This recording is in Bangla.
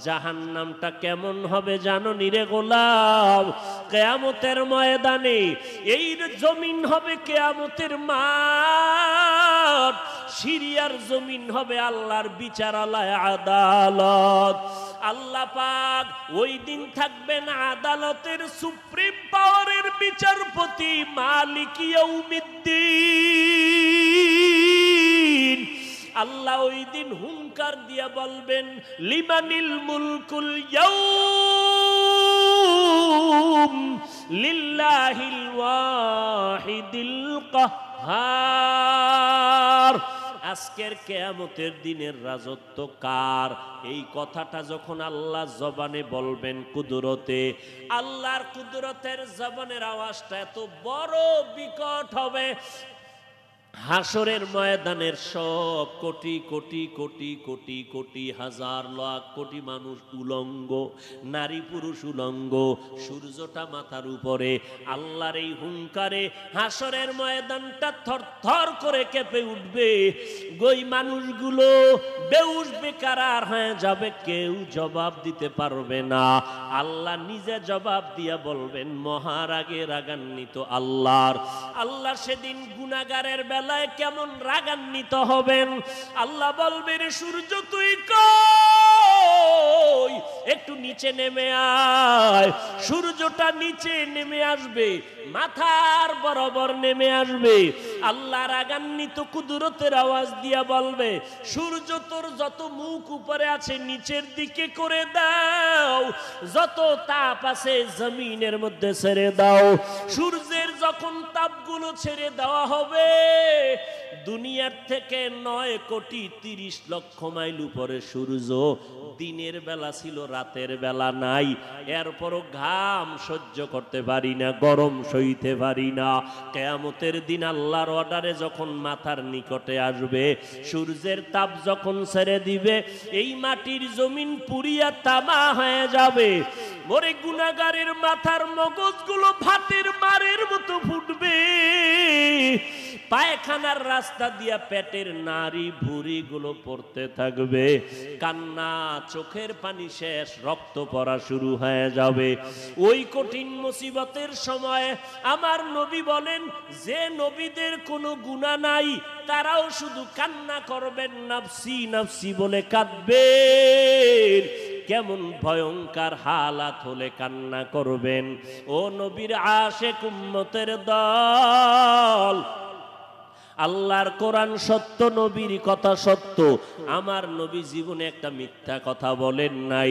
জাহান্নামটা কেমন হবে জানো নিরে গোলাম? কিয়ামতের ময়দানে এই জমিন হবে কিয়ামতের মাঠ, সিরিয়ার জমিন হবে আল্লাহর বিচারালয়, আদালত। আল্লাহ পাক ওই দিন থাকবেন আদালতের সুপ্রিম পাওয়ারের বিচারপতি, মালিক ইয়াউমিদ্দিন। আল্লাহ ওই দিন হুঙ্কার দিয়া বলবেন, লিমানিল মুলকুল ইয়াউম লিল্লাহিল ওয়াহিদিল কাহ্হার। আজকের কিয়ামতের দিনের রাজত্ব কার? এই কথাটা যখন আল্লাহ জবানে বলবেন কুদরতে, আল্লাহর কুদরতের জবানের আওয়াজটা এত বড় বিকট হবে, হাসরের ময়দানের সব কোটি কোটি কোটি কোটি কোটি হাজার লাখ কোটি মানুষ উলঙ্গ, নারী পুরুষ উলঙ্গ, সূর্যটা মাথার উপরে। আল্লাহর এই হুঙ্কারে হাসরের ময়দানটা থরথর করে কেঁপে উঠবে। ওই মানুষগুলো বেহুশ বেকারার হয়ে যাবে, কেউ জবাব দিতে পারবে না। আল্লাহ নিজে জবাব দিয়া বলবেন, মহারাগে রাগান্বিত আল্লাহর। আল্লাহ সেদিন গুনাহগারের বেলায় কেমন রাগান্বিত হবেন। আল্লাহ বলবেন, সূর্য তুই কই? একটু নিচে নেমে আয়। সূর্যটা নিচে নেমে আসবে, মাথার বরাবর নেমে আসবে। আল্লাহ রাগান্বিত কুদরতের আওয়াজ দিয়া বলবে, সূর্য তোর যত মুখ উপরে আছে নিচের দিকে করে দাও, যত তাপ আছে জমিনের মধ্যে ছেড়ে দাও। সূর্যের যখন তাপগুলো ছেড়ে দেওয়া হবে, দুনিয়ার থেকে 9,30,00,000 মাইল উপরে সূর্য। দিনের বেলা ছিল, রাতের বেলা নাই। এরপরও ঘাম সহ্য করতে পারি না, গরম সইতে পারি না। কিয়ামতের দিন আল্লাহর অর্ডারে যখন মাথার নিকটে আসবে, সূর্যের তাপ যখন ছেড়ে দিবে, এই মাটির জমিন পুড়িয়া তামা হয়ে যাবে। ওরে গুনাহগারের মাথার মগজগুলো ভাতের মারের মতো ফুটবে। পায়খানার রাস্তা দিয়া পেটের নাড়ি ভুঁড়ি গুলো পড়তে থাকবে। কান্না, চোখের পানি শেষ, রক্ত পড়া শুরু হয়ে যাবে। ওই কঠিন মুসিবতের সময় আমার নবী বলেন, যে নবীদের কোনো গুনাহ নাই তারাও শুধু কান্না করবেন, নাফসি নাফসি বলে কাঁদবেন। কেমন ভয়ঙ্কর হালাত হলে কান্না করবেন। ও নবীর আশিক উম্মতের দল, আল্লাহর কোরআন সত্য, নবীর কথা সত্য। আমার নবী জীবনে একটা মিথ্যা কথা বলেন নাই।